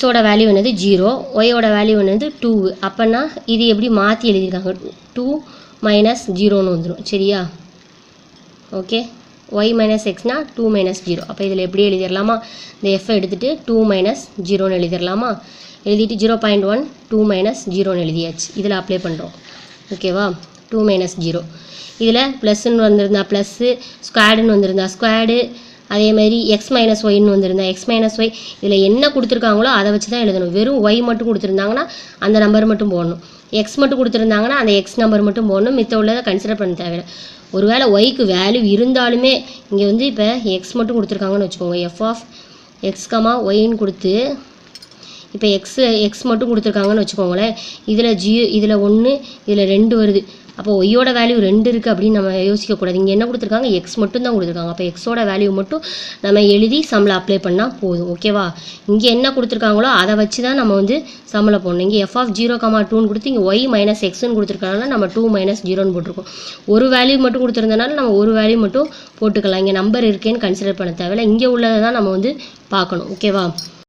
எக்ஸோட வேல்யூ என்னது 0, ஒய்யோட வேல்யூ என்னது 2. அப்போனா இது எப்படி மாற்றி எழுதியிருக்காங்க, 2 மைனஸ் 0ன்னு வந்துடும். சரியா? ஓகே, ஒய் மைனஸ் எக்ஸ்னா 2 மைனஸ் 0. அப்போ இதில் எப்படி எழுதிடலாமா, இந்த எஃப்ஐ எடுத்துகிட்டு 2 மைனஸ் 0ன்னு எழுதிடலாமா. எழுதிட்டு 0.1 2 மைனஸ் 0ன்னு எழுதியாச்சு. இதில் அப்ளை பண்ணுறோம். ஓகேவா, 2 மைனஸ் 0. இதில் ப்ளஸ்ன்னு வந்திருந்தா ப்ளஸ்ஸு, ஸ்கொயர்டுன்னு வந்திருந்தா ஸ்கொயர்டு, அதே மாதிரி எக்ஸ் மைனஸ் ஒய்ன்னு வந்திருந்தா எக்ஸ் மைனஸ் ஒய். இதில் என்ன கொடுத்துருக்காங்களோ அதை வச்சு தான் எழுதணும். வெறும் ஒய் மட்டும் கொடுத்துருந்தாங்கன்னா அந்த நம்பர் மட்டும் போடணும். எக்ஸ் மட்டும் கொடுத்துருந்தாங்கன்னா அந்த எக்ஸ் நம்பர் மட்டும் போடணும். மித்த உள்ளதை கன்சிடர் பண்ண தேவையில்லை. ஒருவேளை ஒய்க்கு வேல்யூ இருந்தாலுமே இங்கே வந்து இப்போ எக்ஸ் மட்டும் கொடுத்துருக்காங்கன்னு வச்சுக்கோங்க. எஃப் ஆஃப் எக்ஸ் கமா ஒய்ன்னு கொடுத்து இப்போ எக்ஸ் மட்டும் கொடுத்துருக்காங்கன்னு வச்சுக்கோங்களேன். இதில் 1 இதில் 2 வருது. அப்போ ஒய்யோட வேல்யூ 2 இருக்குது அப்படின்னு நம்ம யோசிக்கக்கூடாது. இங்கே என்ன கொடுத்துருக்காங்க, எக்ஸ் மட்டும் தான் கொடுத்துருக்காங்க. அப்போ எக்ஸோட வேல்யூ மட்டும் நம்ம எழுதி சம்மில் அப்ளை பண்ணால் போதும். ஓகேவா? இங்கே என்ன கொடுத்துருக்காங்களோ அதை வச்சு தான் நம்ம வந்து சம்மில் போடணும். இங்கே எஃப் ஆஃப் 0,2ன்னு கொடுத்து இங்கே ஒய் மைனஸ் எக்ஸ்ன்னு கொடுத்துருக்கனால நம்ம 2 மைனஸ் 0ன்னு போட்டிருக்கோம். ஒரு வேல்யூ மட்டும் கொடுத்துருந்தனால நம்ம ஒரு வேல்யூ மட்டும் போட்டுக்கலாம். இங்கே நம்பர் இருக்கேன்னு கன்சிடர் பண்ண தேவையில்லை. இங்கே உள்ளதை தான் நம்ம வந்து பார்க்கணும். ஓகேவா?